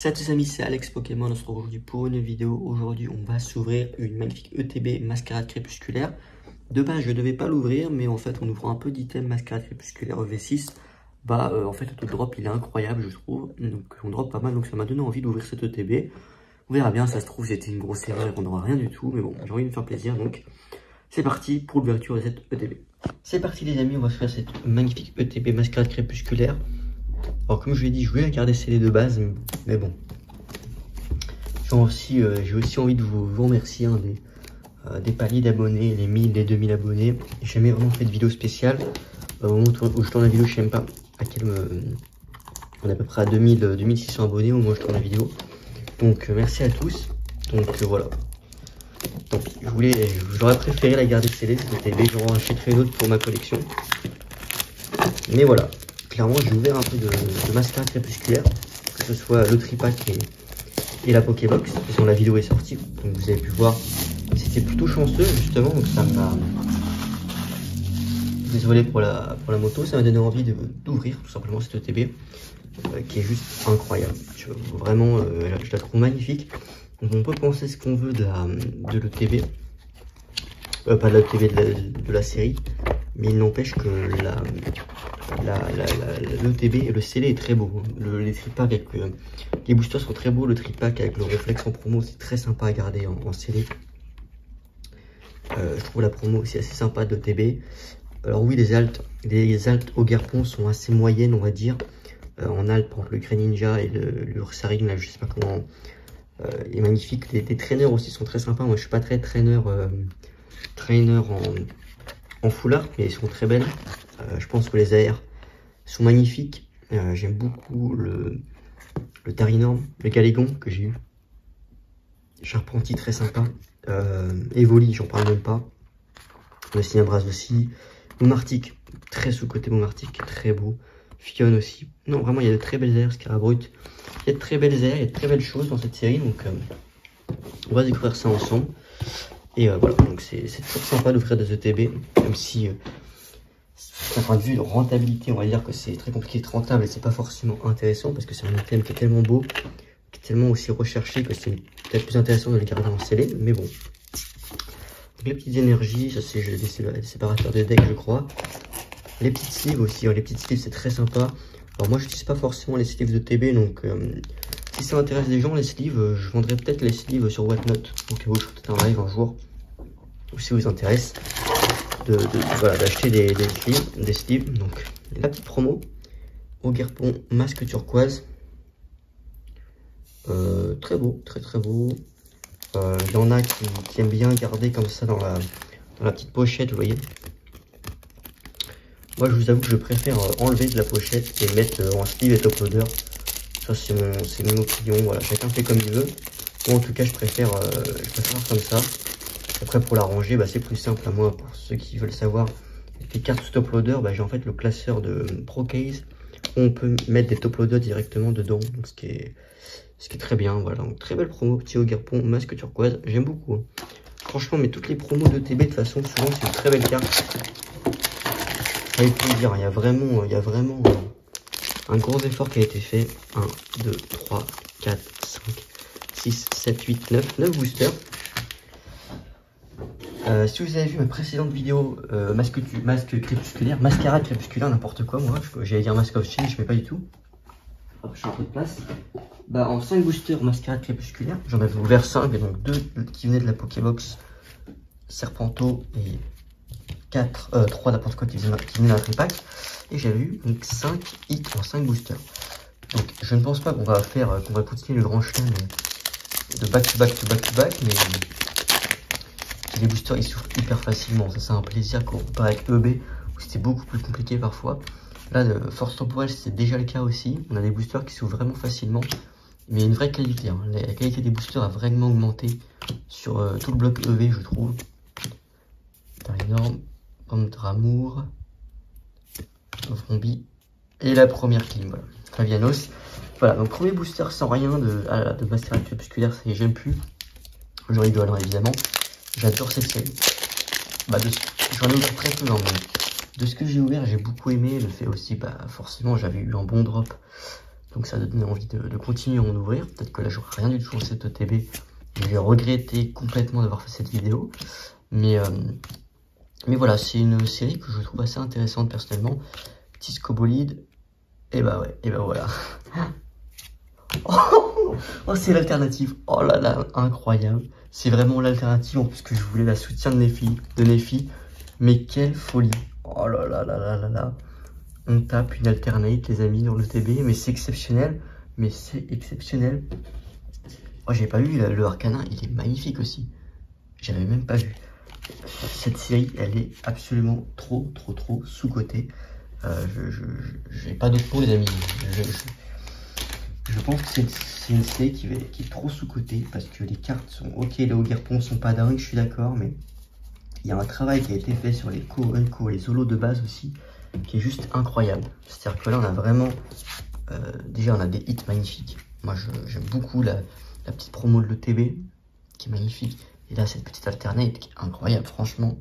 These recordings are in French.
Salut les amis, c'est Alex Pokémon, on se retrouve aujourd'hui pour une vidéo. Aujourd'hui on va s'ouvrir une magnifique ETB Mascarade Crépusculaire. De base je ne devais pas l'ouvrir, mais en fait on ouvre un peu d'items Mascarade Crépusculaire V6. En fait le drop il est incroyable je trouve, donc on drop pas mal, donc ça m'a donné envie d'ouvrir cette ETB. On verra bien, ça se trouve c'était une grosse erreur et on n'aura rien du tout, mais bon j'ai envie de me faire plaisir, donc c'est parti pour l'ouverture de cette ETB. C'est parti les amis, on va se faire cette magnifique ETB Mascarade Crépusculaire. Alors comme je l'ai dit, je voulais la garder scellée de base, mais bon. J'ai aussi envie de vous remercier des paliers d'abonnés, les 1000, les 2000 abonnés. J'ai jamais vraiment fait de vidéo spéciale. Au moment où je tourne la vidéo, je sais même pas à quel... on est à peu près à 2600 abonnés au moment où je tourne la vidéo. Donc merci à tous. Donc voilà. Tant pis, j'aurais préféré la garder scellée, c'était bien, j'en achèterai une autre pour ma collection. Mais voilà. Clairement, j'ai ouvert un peu de Mascarade Crépusculaire, que ce soit le tripack et la Pokébox. De toute façon, la vidéo est sortie, donc vous avez pu voir. C'était plutôt chanceux, justement, donc ça m'a... Désolé pour la moto, ça m'a donné envie d'ouvrir tout simplement cette ETB, qui est juste incroyable. Vraiment, je la trouve magnifique. Donc on peut penser ce qu'on veut de l'ETB, pas de l'ETB, de la série, mais il n'empêche que l'ETB et le scellé est très beau. Les tripack avec les boosters sont très beaux. Le tripack avec le réflexe en promo, c'est très sympa à garder en scellé. Je trouve la promo aussi assez sympa de l'ETB. Alors oui, les altes au Garpon sont assez moyennes, on va dire. En alt, par exemple, le Greninja et le Ursaring, là, je sais pas comment, est magnifique. Les traîneurs aussi sont très sympas. Moi, je suis pas très traîneur en full art, mais ils sont très belles. Je pense que les AR sont magnifiques. J'aime beaucoup le Tarinorm, le Galégon que j'ai eu. Charpentier très sympa. Evoli, j'en parle même pas. Le Cinnabras aussi. Momartic, très sous-côté Momartic, très beau. Fion aussi. Non, vraiment, il y a de très belles AR, Scarabrut. Il y a de très belles AR, il y a de très belles choses dans cette série. Donc, on va découvrir ça ensemble. Et voilà, donc c'est toujours sympa d'ouvrir des ETB, même si d'un point de vue de rentabilité, on va dire que c'est très compliqué d'être rentable et c'est pas forcément intéressant parce que c'est un item qui est tellement beau, qui est tellement aussi recherché que c'est peut-être plus intéressant de le garder en scellé, mais bon. Donc les petites énergies, ça c'est des séparateurs de deck je crois. Les petites sleeves aussi, les petites sleeves c'est très sympa. Alors moi je n'utilise pas forcément les sleeves de TB, donc si ça intéresse des gens les sleeves, je vendrai peut-être les sleeves sur Whatnot. Donc je ferai peut-être un live un jour, ou si vous intéresse d'acheter des sleeves. Donc la petite promo au Garpon masque turquoise, très beau, très beau. Il y en a qui aiment bien garder comme ça dans la petite pochette, vous voyez. Moi je vous avoue que je préfère enlever de la pochette et mettre en sleeve et top loader. Ça c'est mon opinion, voilà, chacun fait comme il veut. Moi en tout cas je préfère faire comme ça. Après pour la ranger, c'est plus simple à moi, pour ceux qui veulent savoir. Les cartes top loader, j'ai en fait le classeur de ProCase où on peut mettre des top loaders directement dedans, donc ce qui est très bien. Voilà, donc très belle promo, petit au Garpon, masque turquoise, j'aime beaucoup. Hein. Franchement, mais toutes les promos de TB de toute façon, souvent c'est une très belle carte. Avec plaisir, il y a vraiment un gros effort qui a été fait. 1, 2, 3, 4, 5, 6, 7, 8, 9 boosters. Si vous avez vu ma précédente vidéo, masque crépusculaire, mascarade crépusculaire, n'importe quoi, moi, j'allais dire Mask of Change, mais pas du tout. Hop, je suis un peu de place. En 5 boosters mascarade crépusculaire, j'en avais ouvert 5, et donc 2 qui venaient de la Pokébox Serpento et 3 n'importe quoi qui venaient d'un tripack. Et j'avais eu donc 5 hits en 5 boosters. Donc je ne pense pas qu'on va continuer le grand chelem de back to back, mais les boosters ils s'ouvrent hyper facilement. Ça c'est un plaisir quand on compare avec EB où c'était beaucoup plus compliqué parfois. Là de Force Temporelle c'est déjà le cas aussi. On a des boosters qui s'ouvrent vraiment facilement. Mais il y a une vraie qualité. Hein. La qualité des boosters a vraiment augmenté sur tout le bloc EV je trouve. Tarinorm, Pomme d'amour, Vrombi et la première clim, voilà. Favianos. Voilà, donc premier booster sans rien de Mascarade Crépusculaire, ça y est, j'aime plus. Je rigole, hein, évidemment. J'adore cette série. J'en ai ouvert très peu, hein, mais de ce que j'ai ouvert, j'ai beaucoup aimé. Le fait aussi, forcément, j'avais eu un bon drop Donc ça a donné envie de continuer à en ouvrir. Peut-être que là j'aurai rien du tout sur cette OTB. Je vais regretter complètement d'avoir fait cette vidéo. Mais voilà, c'est une série que je trouve assez intéressante personnellement. Petit scobolide. Et bah ouais, et bah voilà. Oh, c'est l'alternative. Oh là là, incroyable. C'est vraiment l'alternative en plus que je voulais, la soutien de Neffy. Mais quelle folie. Oh là là là là là là. On tape une alternate, les amis, dans le TB. Mais c'est exceptionnel. Mais c'est exceptionnel. Oh, j'ai pas vu le Arcana, il est magnifique aussi. J'avais même pas vu. Cette série, elle est absolument trop sous-cotée. J'ai pas d'autres mots, les amis. Je pense que c'est une série qui est trop sous-cotée parce que les cartes sont ok, les Ogerpon sont pas dingues, je suis d'accord, mais il y a un travail qui a été fait sur les co, les solos de base aussi, qui est juste incroyable. C'est-à-dire que là, on a vraiment, déjà, on a des hits magnifiques. Moi, j'aime beaucoup la petite promo de l'ETB, qui est magnifique. Et là, cette petite alternate qui est incroyable, franchement.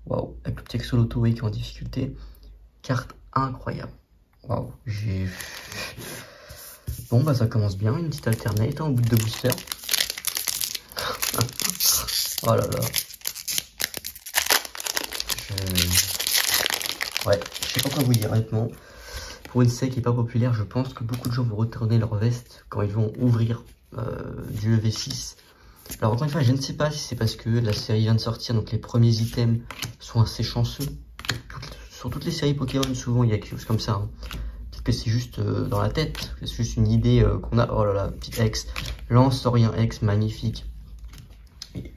Waouh, avec le petit Xoloto qui est en difficulté. Carte incroyable. Waouh, Bon, bah ça commence bien, une petite alternate au bout de booster. Oh là là. Ouais, je sais pas quoi vous dire, honnêtement. Pour une série qui est pas populaire, je pense que beaucoup de gens vont retourner leur veste quand ils vont ouvrir du EV6. Alors encore une fois, je ne sais pas si c'est parce que la série vient de sortir, donc les premiers items sont assez chanceux. Sur toutes les séries Pokémon, souvent il y a quelque chose comme ça. Hein. Peut-être que c'est juste dans la tête, c'est juste une idée qu'on a. Oh là là, petit X, Lanceorien X, magnifique. Et,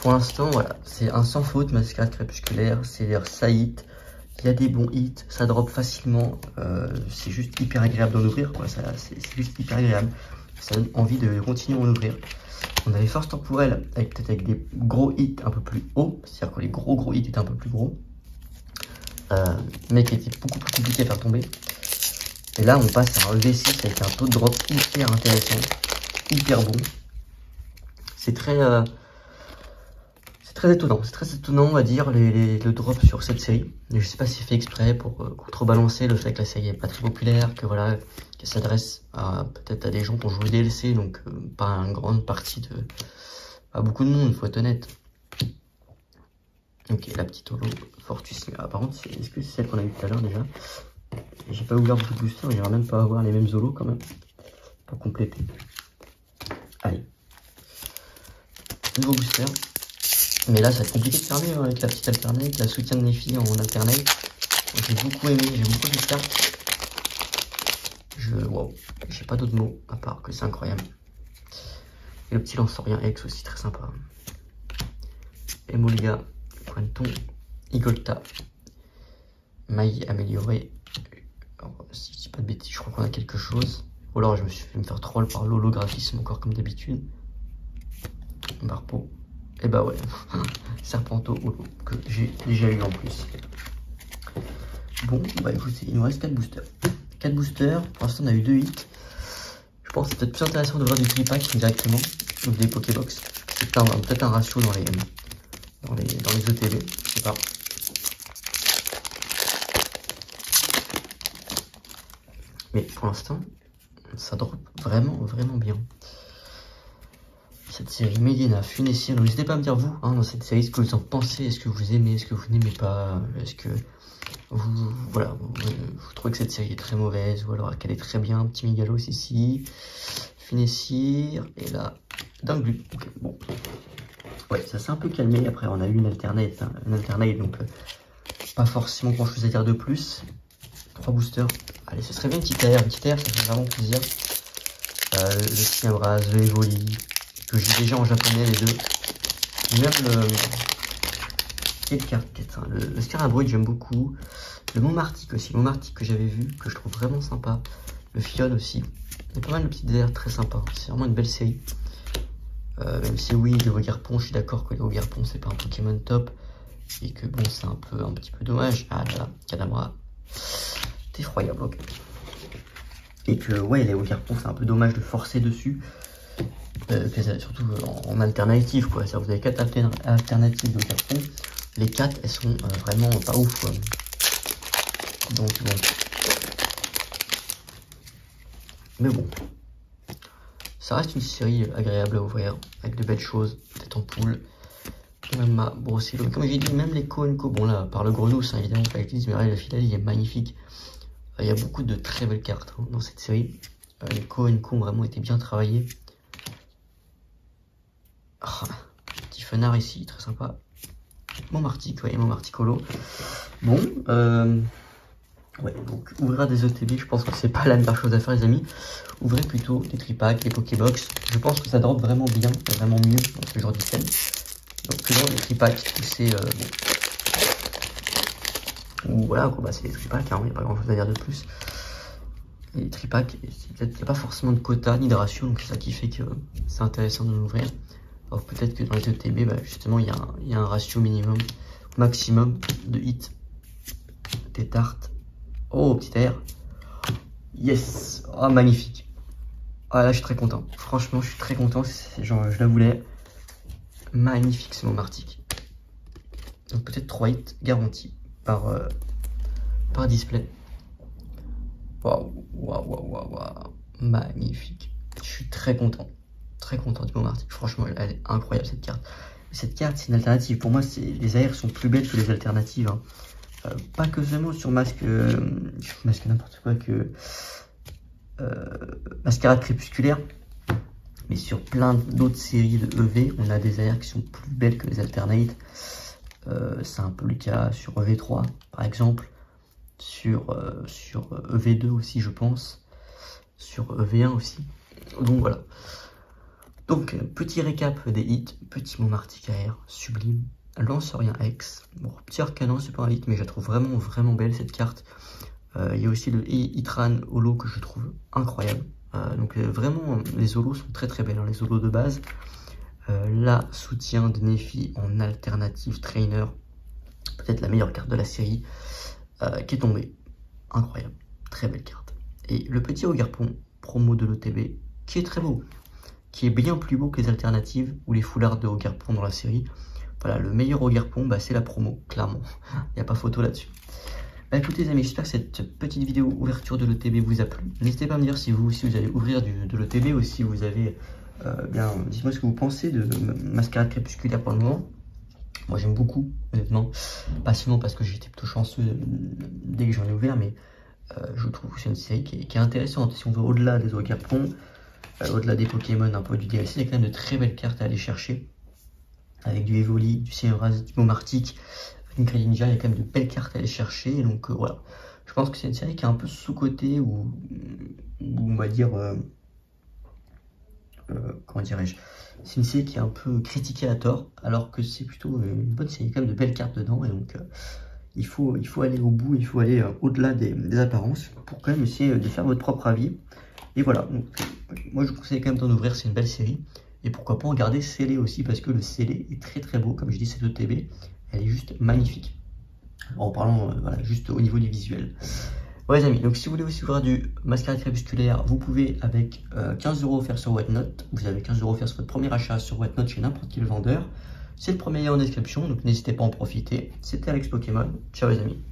pour l'instant, voilà, c'est un sans faute, mascarade crépusculaire, c'est l'air Saït. Il y a des bons hits, ça drop facilement, c'est juste hyper agréable d'en ouvrir, quoi. C'est juste hyper agréable. Ça donne envie de continuer à en ouvrir. On avait Force Temporelle, peut-être avec des gros hits un peu plus hauts, c'est-à-dire que les gros hits étaient un peu plus gros, mais qui étaient beaucoup plus compliqués à faire tomber. Et là, on passe à un EV6 avec un taux de drop hyper intéressant, hyper bon. C'est très étonnant, on va dire, le drop sur cette série. Je sais pas si c'est fait exprès pour contrebalancer le fait que la série est pas très populaire, que voilà, qu'elle s'adresse peut-être à des gens qui ont joué DLC, donc pas une grande partie à beaucoup de monde, faut être honnête. Ok, la petite holo Fortus. Par contre, est-ce que c'est celle qu'on a eu tout à l'heure déjà? J'ai pas ouvert beaucoup de boosters, il va même pas avoir les mêmes holos quand même, pour compléter. Allez, nouveau booster. Mais là, ça va être compliqué de fermer avec la petite alternate, la soutien de Neffy en alternate. J'ai beaucoup aimé, j'ai beaucoup de cartes. Waouh, j'ai pas d'autres mots à part que c'est incroyable. Et le petit Lanceorien X aussi, très sympa. Emolga, Quanton, Igolta, Maille améliorée. Alors, si je dis pas de bêtises, je crois qu'on a quelque chose. Ou alors je me suis fait me faire troll par l'holographisme encore comme d'habitude. Barpo. Et bah ouais, Serpento holo que j'ai déjà eu en plus. Bon, bah écoutez, il nous reste 4 boosters. 4 boosters, pour l'instant on a eu 2 hits. Je pense que c'est peut-être plus intéressant de voir du tripack directement, ou des Pokébox. C'est peut-être un ratio dans les ETV, je sais pas. Mais pour l'instant, ça drop vraiment bien. Cette série Medina, Funessir, n'hésitez pas à me dire vous, dans cette série, ce que vous en pensez, est-ce que vous aimez, est-ce que vous n'aimez pas, est-ce que vous trouvez que cette série est très mauvaise, ou alors qu'elle est très bien, petit Mégalos ici, Funessir, et là, Dinglu. Ok, bon. Ouais, ça s'est un peu calmé, après on a eu une alternate, donc pas forcément grand chose à dire de plus. 3 boosters, allez, ce serait bien une petite AR, ça fait vraiment plaisir. Le Sciabras, le Evoli, que j'ai déjà en japonais les deux. Et même le Scarabroid j'aime beaucoup. Le Montmartic aussi, le Montmartic que j'avais vu, que je trouve vraiment sympa. Le Fion aussi. Il y a pas mal de petites airs très sympas. C'est vraiment une belle série. Même si oui, les Ogerpon, je suis d'accord que les Ogerpon c'est pas un Pokémon top. Et que bon, c'est un petit peu dommage. Ah là là, Kadabra. C'est effroyable, ok. Et que ouais, les Ogerpon c'est un peu dommage de forcer dessus. Surtout en alternative quoi, vous avez 4 alternatives de carton, les 4 elles sont vraiment pas ouf quoi. Donc bon, Mais bon, ça reste une série agréable à ouvrir, avec de belles choses, tête en poule. Même ma Brochello. Comme j'ai dit, même les Ko, bon là, par le Grenousse, hein, évidemment, pas mais là, le final, il est magnifique. Il y a beaucoup de très belles cartes hein, dans cette série. Les Ko ont vraiment été bien travaillés. Oh, petit fenard ici, très sympa. Montmartic, ouais, Montmarticolo. Bon, ouais, donc ouvrira des OTB, je pense que c'est pas la meilleure chose à faire, les amis. Ouvrez plutôt des tripacks, des Pokébox. Je pense que ça drop vraiment bien, vraiment mieux dans ce genre de système. Donc, toujours les tripacks, c'est bon. Ou voilà, bah, c'est les tripacks, hein, il n'y a pas grand chose à dire de plus. Et les tripacks, il n'y a pas forcément de quota ni de ratio, donc c'est ça qui fait que c'est intéressant de l'ouvrir. Alors peut-être que dans les ETB, bah, justement, il y a un ratio minimum, maximum de hits. Des tartes. Oh, petit air. Yes. Oh, magnifique. Ah là, je suis très content. Franchement, je suis très content. Genre, je la voulais. Magnifique ce Montmartic. Donc peut-être 3 hits garantis par display. Waouh, waouh, waouh, waouh. Magnifique. Je suis très content. Très content du Montmartic. Franchement, elle est incroyable cette carte. Cette carte, c'est une alternative. Pour moi, les AR sont plus belles que les alternatives. Hein. Pas que seulement sur masque n'importe quoi que mascarade crépusculaire, mais sur plein d'autres séries de EV, on a des AR qui sont plus belles que les alternates. C'est un peu le cas sur EV3 par exemple, sur EV2 aussi je pense, sur EV1 aussi. Donc voilà. Donc petit récap des hits, petit Montmartic AR, sublime. Lance-Rien X. Bon, petit Arcanon, c'est pas un hit, mais je la trouve vraiment, vraiment belle cette carte. Il y a aussi le Hitran Holo que je trouve incroyable. Donc vraiment, les holos sont très très belles, hein, les holos de base. Là, soutien de Nefi en alternative trainer. Peut-être la meilleure carte de la série qui est tombée. Incroyable, très belle carte. Et le petit Ogarpon, promo de l'OTB, qui est très beau. Qui est bien plus beau que les alternatives ou les foulards de Ogarpon dans la série. Voilà, le meilleur Ogarpon, bah, c'est la promo, clairement. Il n'y a pas photo là-dessus. Bah, écoutez les amis, j'espère que cette petite vidéo ouverture de l'OTB vous a plu. N'hésitez pas à me dire si vous aussi vous allez ouvrir de l'OTB ou si vous avez... dites-moi ce que vous pensez de Mascarade Crépusculaire pour le moment. Moi j'aime beaucoup, honnêtement. Pas seulement parce que j'étais plutôt chanceux dès que j'en ai ouvert, mais je trouve que c'est une série qui est intéressante. Si on va au-delà des Ogarpon, au-delà des Pokémon, un peu du DLC, il y a quand même de très belles cartes à aller chercher. Avec du Evoli, du Cineras, du Montmartic, une Greninja, il y a quand même de belles cartes à aller chercher. Donc voilà, je pense que c'est une série qui est un peu sous-cotée ou on va dire, comment dirais-je, c'est une série qui est un peu critiquée à tort, alors que c'est plutôt une bonne série, il y a quand même de belles cartes dedans. Et donc il faut aller au bout, il faut aller au-delà des apparences pour quand même essayer de faire votre propre avis. Et voilà, donc, moi je vous conseille quand même d'en ouvrir, c'est une belle série. Et pourquoi pas en garder scellé aussi, parce que le scellé est très très beau, comme je dis, cette OTB, elle est juste magnifique. En parlant, voilà, juste au niveau du visuel. Ouais les amis, donc si vous voulez aussi voir du Mascarade Crépusculaire, vous pouvez avec 15 € offert sur Whatnot. Vous avez 15 € offert sur votre premier achat sur Whatnot chez n'importe quel vendeur. C'est le premier lien en description, donc n'hésitez pas à en profiter. C'était Alex Pokémon, ciao les amis.